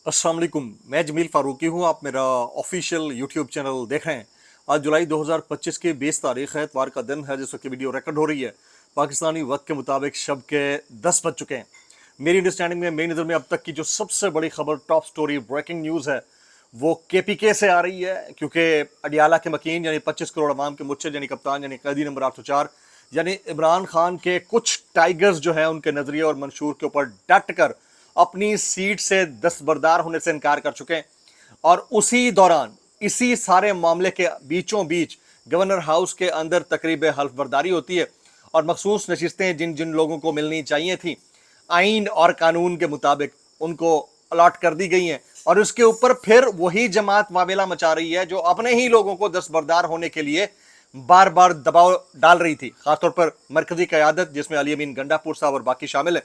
अस्सलाम वालेकुम। मैं जमील फारूकी हूँ। आप मेरा ऑफिशियल यूट्यूब चैनल देख रहे हैं। आज जुलाई 2025 की 20 तारीख है, इतवार का दिन है जिस वक्त वीडियो रिकॉर्ड हो रही है। पाकिस्तानी वक्त के मुताबिक शब के 10 बज चुके हैं। मेरी अंडरस्टैंडिंग में, मेरी नज़र में अब तक की जो सबसे बड़ी खबर, टॉप स्टोरी, ब्रेकिंग न्यूज़ है, वो केपीके से आ रही है। क्योंकि अडियाला के मकीन यानी 25 करोड़ अवाम के मुर्शिद यानी कप्तान यानी कैदी नंबर 804 यानी इमरान खान के कुछ टाइगर्स जो है उनके नजरिए और मंशूर के ऊपर डट कर अपनी सीट से दस्तबरदार होने से इनकार कर चुके हैं। और उसी दौरान इसी सारे मामले के बीचों बीच गवर्नर हाउस के अंदर तकरीब हल्फ बर्दारी होती है और मखसूस नशिस्तें जिन जिन लोगों को मिलनी चाहिए थी आइन और कानून के मुताबिक उनको अलॉट कर दी गई हैं। और उसके ऊपर फिर वही जमात वावेला मचा रही है जो अपने ही लोगों को दस्तबरदार होने के लिए बार बार दबाव डाल रही थी, खासतौर पर मरकजी क़यादत जिसमें अली अमीन गंडापुर साहब और बाकी शामिल है।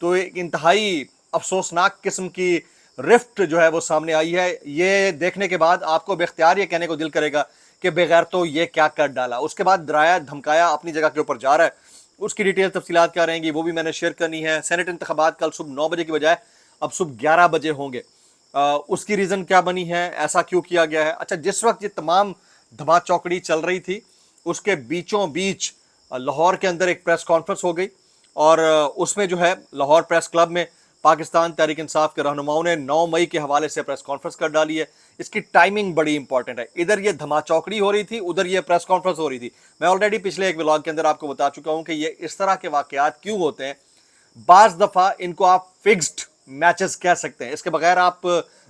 तो एक इंतहाई अफसोसनाक किस्म की रिफ्ट जो है वो सामने आई है। ये देखने के बाद आपको बेख्तियार ये कहने को दिल करेगा कि बगैर तो ये क्या कर डाला। उसके बाद डराया धमकाया अपनी जगह के ऊपर जा रहा है। उसकी डिटेल तफसीलात क्या रहेंगी वो भी मैंने शेयर करनी है। सेनेट इंतखाबात कल सुबह 9 बजे की बजाय अब सुबह 11 बजे होंगे। उसकी रीज़न क्या बनी है, ऐसा क्यों किया गया है? अच्छा, जिस वक्त ये तमाम धमा चौकड़ी चल रही थी उसके बीचों बीच लाहौर के अंदर एक प्रेस कॉन्फ्रेंस हो गई और उसमें जो है लाहौर प्रेस क्लब में पाकिस्तान तहरीक इंसाफ के रहनुमाओं ने 9 मई के हवाले से प्रेस कॉन्फ्रेंस कर डाली है। इसकी टाइमिंग बड़ी इंपॉर्टेंट है। इधर ये धमा चौकड़ी हो रही थी, उधर ये प्रेस कॉन्फ्रेंस हो रही थी। मैं ऑलरेडी पिछले एक व्लॉग के अंदर आपको बता चुका हूं कि ये इस तरह के वाकयात क्यों होते हैं। बाज दफा इनको आप फिक्स्ड मैचेस कह सकते हैं, इसके बगैर आप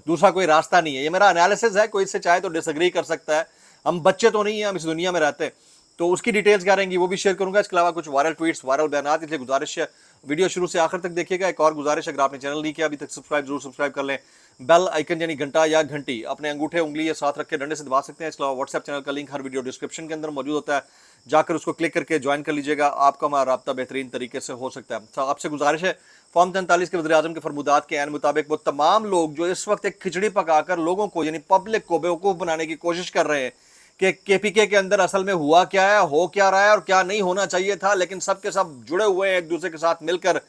दूसरा कोई रास्ता नहीं है। ये मेरा एनालिसिस है, कोई इससे चाहे तो डिसएग्री कर सकता है। हम बच्चे तो नहीं है, हम इस दुनिया में रहते हैं। तो उसकी डिटेल्स क्या रहेंगी वो भी शेयर करूंगा। इसके अलावा कुछ वायरल ट्वीट्स, वायरल बयानात, इसलिए गुजारिश है वीडियो शुरू से आखिर तक देखिएगा। एक और गुजारिश, अगर आपने चैनल नहीं किया अभी तक सब्सक्राइब जरूर सब्सक्राइब कर लें। बेल आइकन यानी घंटा या घंटी अपने अंगूठे उंगली या साथ रख के डंडे से दबा सकते हैं। इसके अलावा व्हाट्सएप चैनल का लिंक हर वीडियो डिस्क्रिप्शन के अंदर मौजूद होता है, जाकर उसको क्लिक करके ज्वाइन कर लीजिएगा। आपका हमारा रब्ता बेहतरीन तरीके से हो सकता है। तो आपसे गुजारिश है, फॉर्म 43 के वज़ीर आज़म के फरमुदात के ऐन मुताबिक वो तमाम लोग जो इस वक्त एक खिचड़ी पकाकर लोगों को यानी पब्लिक को बेवकूफ़ बनाने की कोशिश कर रहे हैं कि केपीके के अंदर असल में हुआ क्या है, हो क्या रहा है और क्या नहीं होना चाहिए था, लेकिन सब के सब जुड़े हुए हैं, एक दूसरे के साथ मिलकर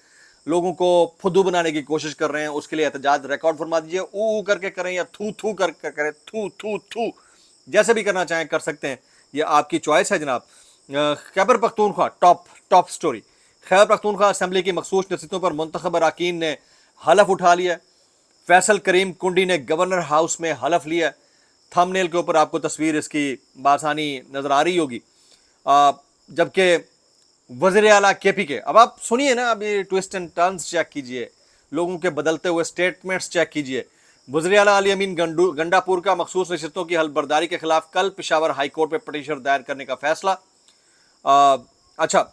लोगों को फुद्दू बनाने की कोशिश कर रहे हैं। उसके लिए एहतजाज रिकॉर्ड फरमा दीजिए। ऊ करके करें या थू थू करके करें, थू थू थू जैसे भी करना चाहें कर सकते हैं, ये आपकी चॉइस है जनाब। Khyber Pakhtunkhwa top top story. Khyber Pakhtunkhwa assembly की मखसूस नसीतों पर मुंतखब अरकान ने हलफ उठा लिया। फैसल करीम कुंडी ने गवर्नर हाउस में हलफ लिया। थंबनेल के ऊपर आपको तस्वीर इसकी बासानी नजर आ रही होगी। जबकि वज़ीर आला केपीके, अब आप सुनिए ना, अभी ट्विस्ट एंड टर्न्स चेक कीजिए, लोगों के बदलते हुए स्टेटमेंट्स चेक कीजिए। वज़ीर आला अली अमीन गंडापुर का मखसूस नशिस्तों की हल्फबर्दारी के खिलाफ कल पेशावर हाई कोर्ट में पटिशन दायर करने का फैसला। अच्छा,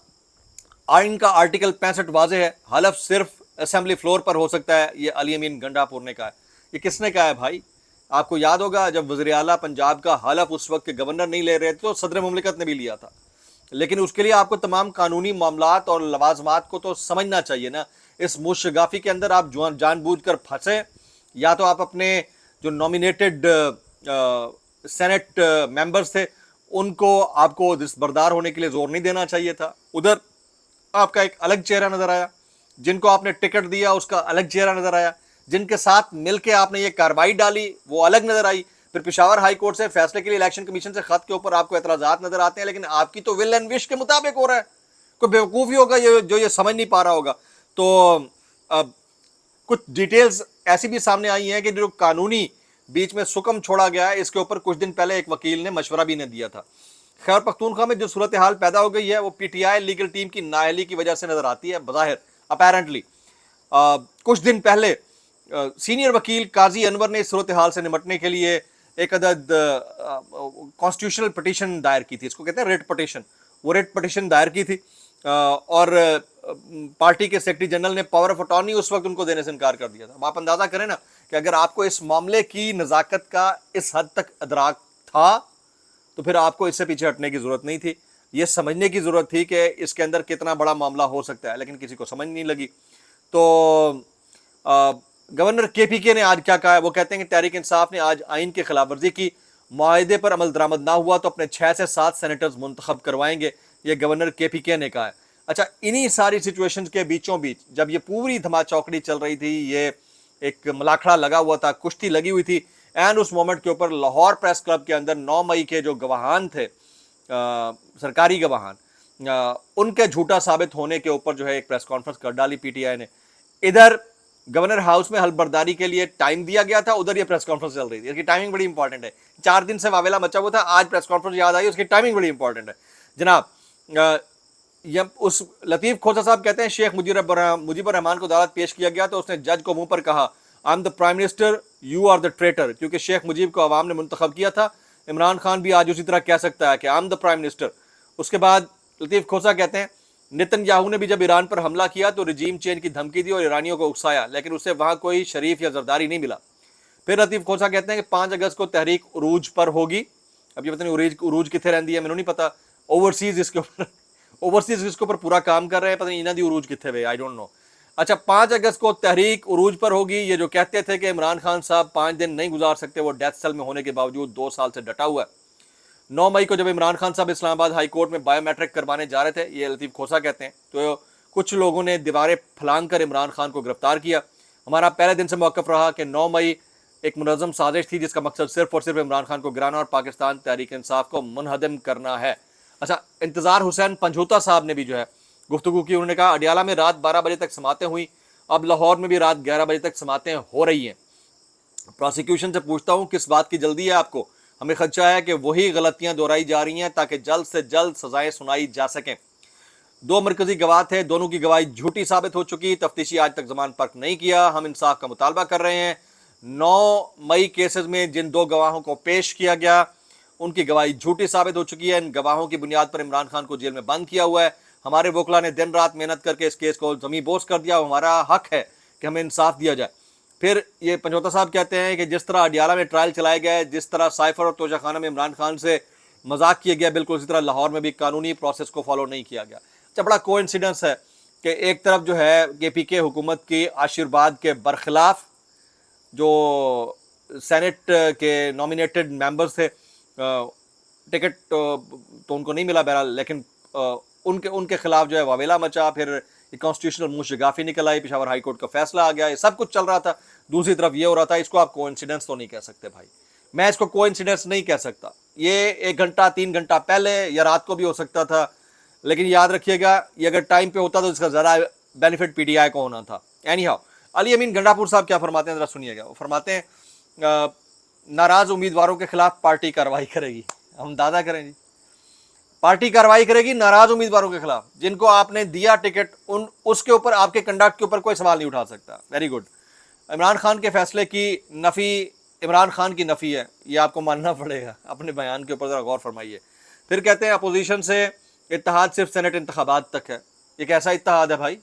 आइन का आर्टिकल 65 वाज़ेह है, हलफ सिर्फ असेंबली फ्लोर पर हो सकता है, ये अली अमीन गंडापुर ने कहा है। ये किसने कहा है भाई? आपको याद होगा जब वज़ीर आला पंजाब का हलफ उस वक्त के गवर्नर नहीं ले रहे थे तो सदर मुमलिकत ने भी लिया था, लेकिन उसके लिए आपको तमाम कानूनी मामलात और लवाजमात को तो समझना चाहिए ना। इस मुशगाफी के अंदर आप जानबूझकर फंसे, या तो आप अपने जो नॉमिनेटेड सेनेट मेंबर्स थे उनको आपको दस्तबरदार होने के लिए जोर नहीं देना चाहिए था। उधर आपका एक अलग चेहरा नजर आया, जिनको आपने टिकट दिया उसका अलग चेहरा नजर आया, जिनके साथ मिलकर आपने ये कार्रवाई डाली वो अलग नजर आई। फिर पेशावर हाई कोर्ट से फैसले के लिए इलेक्शन कमीशन से खत के ऊपर आपको एतराजात नजर आते हैं, लेकिन आपकी तो विल एंड विश के मुताबिक हो रहा है। कोई बेवकूफ़ी होगा ये जो ये समझ नहीं पा रहा होगा। तो अब कुछ डिटेल्स ऐसी भी सामने आई हैं कि जो कानूनी बीच में सुकम छोड़ा गया है, इसके ऊपर कुछ दिन पहले एक वकील ने मशवरा भी ने दिया था। खैबर पख्तूनख्वा में जो सूरत हाल पैदा हो गई है वो पीटीआई लीगल टीम की नाअहली की वजह से नजर आती है बज़ाहिर, अपेरेंटली। कुछ दिन पहले सीनियर वकील काजी अनवर ने इस सूरत हाल से निपटने के लिए एक अदद कॉन्स्टिट्यूशनल पटिशन दायर की थी, इसको कहते हैं रेट पटिशन। वो रेट पटिशन दायर की थी और पार्टी के सेक्रेटरी जनरल ने पावर ऑफ अटॉर्नी उस वक्त उनको देने से इनकार कर दिया था। आप अंदाजा करें ना कि अगर आपको इस मामले की नज़ाकत का इस हद तक अदराक था तो फिर आपको इससे पीछे हटने की जरूरत नहीं थी। ये समझने की जरूरत थी कि इसके अंदर कितना बड़ा मामला हो सकता है, लेकिन किसी को समझ नहीं लगी। तो गवर्नर केपीके ने आज क्या कहा है, वो कहते हैं कि तहरीक इंसाफ ने आज आइन की खिलाफ वर्जी की, मुआहदे पर अमल दरामद ना हुआ तो अपने 6 से 7 सेनेटर्स मुंतखब करवाएंगे, ये गवर्नर केपीके ने कहा है। अच्छा, इन्हीं सारी सिचुएशंस के बीचों बीच जब ये पूरी धमा चौकड़ी चल रही थी, ये एक मलाखड़ा लगा हुआ था, कुश्ती लगी हुई थी। एंड उस मोमेंट के ऊपर लाहौर प्रेस क्लब के अंदर 9 मई के जो गवाहान थे, सरकारी गवाहान, उनके झूठा साबित होने के ऊपर जो है एक प्रेस कॉन्फ्रेंस कर डाली पीटीआई ने। इधर गवर्नर हाउस में हलबर्दारी के लिए टाइम दिया गया था, उधर ये प्रेस कॉन्फ्रेंस चल रही थी। इसकी टाइमिंग बड़ी इंपॉर्टेंट है। 4 दिन से वावेला मचा हुआ था, आज प्रेस कॉन्फ्रेंस याद आई, उसकी टाइमिंग बड़ी इंपॉर्टेंट है जनाब। उस लतीफ खोसा साहब कहते हैं शेख मुजीबुर रहमान को अदालत पेश किया गया तो उसने जज को मुंह पर कहा I am the prime minister, you are the traitor, क्योंकि शेख मुजीब को अवाम ने मुंतखब किया था। इमरान खान भी आज उसी तरह कह सकता है कि आई एम द प्राइम मिनिस्टर। उसके बाद लतीफ खोसा कहते हैं नेतन्याहू ने भी जब ईरान पर हमला किया तो रिजीम चेंज की धमकी दी और ईरानियों को उकसाया, लेकिन उससे वहां कोई शरीफ या जरदारी नहीं मिला। फिर लतीफ खोसा कहते हैं कि 5 अगस्त को तहरीक उरूज पर होगी। अब ये पता नहीं उरूज कितने रहती है, मैंने नहीं पता। ओवरसीज इसके ऊपर पूरा काम कर रहे हैं, पता नहीं इन्हों की उरूज कितने वे, आई डोंट नो। अच्छा, 5 अगस्त को तहरीक उरूज पर होगी। ये जो कहते थे कि इमरान खान साहब 5 दिन नहीं गुजार सकते, वो डेथ सेल में होने के बावजूद 2 साल से डटा हुआ है। 9 मई को जब इमरान खान साहब इस्लामाबाद हाई कोर्ट में बायोमेट्रिक करवाने जा रहे थे, ये लतीफ खोसा कहते हैं, तो कुछ लोगों ने दीवारें फलांग कर इमरान खान को गिरफ्तार किया। हमारा पहले दिन से मौक़िफ़ रहा कि 9 मई एक मुनज़्ज़म साजिश थी जिसका मकसद सिर्फ और सिर्फ इमरान खान को गिराना और पाकिस्तान तहरीक इंसाफ को मुनहदम करना है। अच्छा, इंतज़ार हुसैन पंजोता साहब ने भी जो है गुफ्तगू की। उन्होंने कहा अडियाला में रात 12 बजे तक समातें हुई, अब लाहौर में भी रात 11 बजे तक समातें हो रही हैं। प्रोसिक्यूशन से पूछता हूँ किस बात की जल्दी है आपको? हमें खदशा है कि वही गलतियां दोहराई जा रही हैं ताकि जल्द से जल्द सजाएं सुनाई जा सकें। 2 मरकजी गवाह थे, दोनों की गवाही झूठी साबित हो चुकी। तफ्तीशी आज तक जमान पर्क नहीं किया। हम इंसाफ का मुतालबा कर रहे हैं। 9 मई केसेस में जिन 2 गवाहों को पेश किया गया उनकी गवाही झूठी साबित हो चुकी है। इन गवाहों की बुनियाद पर इमरान खान को जेल में बंद किया हुआ है। हमारे वकला ने दिन रात मेहनत करके इस केस को जमी बोस कर दिया। हमारा हक है कि हमें इंसाफ दिया जाए। फिर ये पंजोता साहब कहते हैं कि जिस तरह अडियाला में ट्रायल चलाए गए, जिस तरह साइफर और तोशाखाना में इमरान खान से मजाक किया गया, बिल्कुल इसी तरह लाहौर में भी कानूनी प्रोसेस को फॉलो नहीं किया गया। अच्छा, बड़ा कोइंसिडेंस है कि एक तरफ जो है KPK हुकूमत की आशीर्वाद के बरखिलाफ जो सेनेट के नॉमिनेटेड मेंबर्स थे, टिकट तो उनको नहीं मिला बहरहाल, लेकिन उनके खिलाफ जो है वावेला मचा। फिर कॉन्स्टिट्यूशनल मुशगाफी निकल आई, पेशावर हाई कोर्ट का फैसला आ गया, ये सब कुछ चल रहा था। दूसरी तरफ ये हो रहा था। इसको आप कोइंसिडेंस तो नहीं कह सकते भाई, मैं इसको कोइंसिडेंस नहीं कह सकता। ये 1 घंटा 3 घंटा पहले या रात को भी हो सकता था, लेकिन याद रखिएगा ये अगर टाइम पे होता तो इसका ज़रा बेनिफिट PTI को होना था। एनी हाउ, अली अमीन गंडापुर साहब क्या फरमाते हैं ज़रा सुनिएगा। वो फरमाते हैं नाराज़ उम्मीदवारों के खिलाफ पार्टी कार्रवाई करेगी। हम दादा करें जी, पार्टी कार्रवाई करेगी नाराज उम्मीदवारों के खिलाफ जिनको आपने दिया टिकट, उसके ऊपर आपके कंडक्ट के ऊपर कोई सवाल नहीं उठा सकता। Very good. इमरान खान के फैसले की नफ़ी इमरान खान की नफ़ी है, ये आपको मानना पड़ेगा। अपने बयान के ऊपर ज़रा गौर फरमाइए। फिर कहते हैं अपोजिशन से इत्तेहाद सिर्फ सेनेट इंतखाबात तक है। ये कैसा इत्तेहाद है भाई?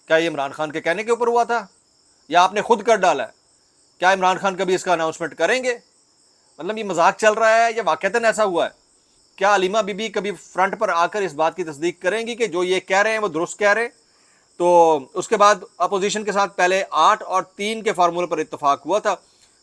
क्या ये इमरान खान के कहने के ऊपर हुआ था या आपने खुद कर डाला है? क्या इमरान खान कभी इसका अनाउंसमेंट करेंगे? मतलब ये मजाक चल रहा है या वाकईतन ऐसा हुआ है? क्या अलीमा बीबी कभी फ्रंट पर आकर इस बात की तस्दीक करेंगी कि जो ये कह रहे हैं वो दुरुस्त कह रहे हैं? तो उसके बाद अपोजिशन के साथ पहले 8 और 3 के फार्मूले पर इत्तेफाक हुआ था।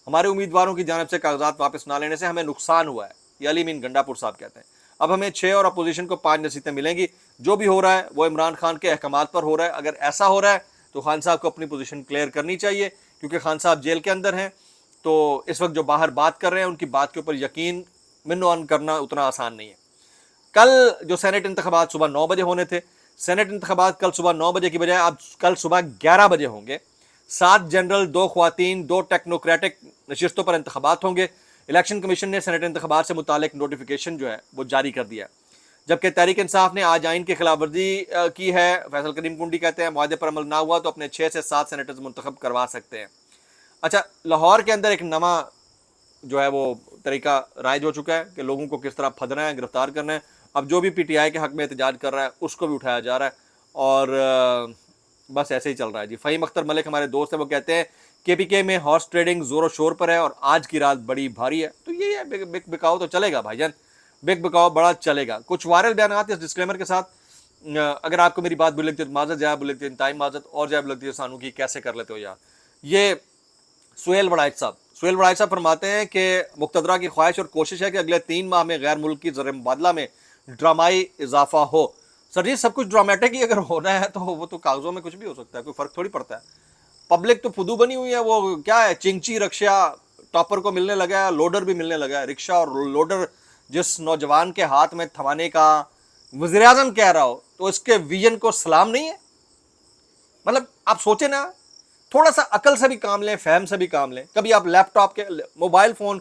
हमारे उम्मीदवारों की जानिब से कागजात वापस ना लेने से हमें नुकसान हुआ है, ये अली मीन गंडापुर साहब कहते हैं। अब हमें 6 और अपोजिशन को 5 नसीतें मिलेंगी। जो भी हो रहा है वो इमरान खान के अहकामात पर हो रहा है। अगर ऐसा हो रहा है तो खान साहब को अपनी पोजीशन क्लियर करनी चाहिए, क्योंकि खान साहब जेल के अंदर हैं। तो इस वक्त जो बाहर बात कर रहे हैं उनकी बात के ऊपर यकीन मिन करना उतना आसान नहीं है। कल जो सेनेट इंतखाबात सुबह 9 बजे होने थे, सेनेट इंतखाबात कल सुबह 9 बजे की बजाय अब कल सुबह 11 बजे होंगे। 7 जनरल, 2 ख्वातीन, 2 टेक्नोक्रेटिक नशिस्तों पर इंतखाबात होंगे। इलेक्शन कमीशन ने सेनेट इंतखाबात से मुतालिक नोटिफिकेशन जो है वो जारी कर दिया, जबकि तहरीक इंसाफ ने आज आइन की खिलाफ वर्जी की है। फैसल करीम कुंडी कहते हैं मुआहदे पर अमल ना हुआ तो अपने 6 से 7 सेनेटर्स मुंतखब करवा सकते हैं। अच्छा, लाहौर के अंदर एक नवा जो है वो तरीका राइज हो चुका है कि लोगों को किस तरह फदना है, गिरफ्तार करना है। अब जो भी PTI के हक में एहतजाज कर रहा है उसको भी उठाया जा रहा है और बस ऐसे ही चल रहा है जी। फ़हीम अख्तर मलिक हमारे दोस्त हैं, वो कहते हैं KPK में हॉर्स ट्रेडिंग ज़ोरों शोर पर है और आज की रात बड़ी भारी है। तो ये है, बिक बिकाओ तो चलेगा भाईजान, बिक बिकाओ बड़ा चलेगा। कुछ वायरल बयान इस डिस्क्लेमर के साथ, अगर आपको मेरी बात बुरी लगती है तो माजत, जाए बुरी लगती है इंतहाई माजत, और जाए बुरी लगती है सानू की कैसे कर लेते हो यार। ये सुहेल वड़ाइच साहब फरमाते हैं कि मुक्तदरा की ख्वाहिश और कोशिश है कि अगले 3 माह में गैर मुल्की ज़र मुबादला में ड्रामाई इजाफा हो। सर जी, सब कुछ ड्रामेटिक ही अगर होना है तो वो तो कागजों में कुछ भी हो सकता है, कोई फ़र्क थोड़ी पड़ता है। पब्लिक तो फुदू बनी हुई है, वो क्या है, चिंची रक्षा टॉपर को मिलने लगा है, लोडर भी मिलने लगा है। रिक्शा और लोडर जिस नौजवान के हाथ में थमाने का वज़ीर आज़म कह रहा हो, तो इसके विजन को सलाम नहीं है? मतलब आप सोचें ना, थोड़ा सा अकल से भी काम लें, फहम से भी काम लें। कभी आप लैपटॉप के, मोबाइल फ़ोन,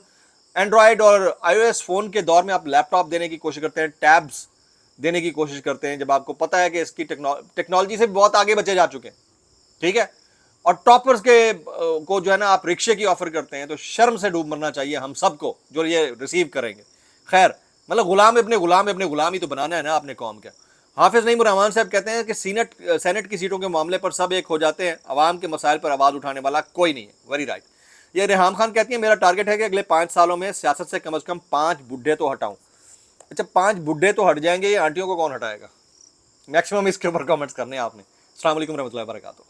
एंड्रॉयड और आईओएस फ़ोन के दौर में आप लैपटॉप देने की कोशिश करते हैं, टैब्स देने की कोशिश करते हैं, जब आपको पता है कि इसकी टेक्नोलॉजी से भी बहुत आगे बचे जा चुके हैं, ठीक है। और टॉपर्स के को जो है ना आप रिक्शे की ऑफर करते हैं, तो शर्म से डूब मरना चाहिए हम सबको जो ये रिसीव करेंगे। खैर, मतलब गुलाम गुलाम ही तो बनाना है ना अपने कौम के। हाफिज नईम रहमान साहब कहते हैं कि सेनेट की सीटों के मामले पर सब एक हो जाते हैं, अवाम के मसाइल पर आवाज़ उठाने वाला कोई नहीं है। Very right. ये रेहाम खान कहती है मेरा टारगेट है कि अगले 5 सालों में सियासत से कम 5 बुढ़े तो हटाऊं। अच्छा, 5 बुढ़े तो हट जाएंगे, ये आंटियों को कौन हटाएगा? मैक्सिमम इसके ऊपर कमेंट्स करने हैं आपने। अस्सलाम वालेकुम रहमतुल्लाहि व बरकातुहू।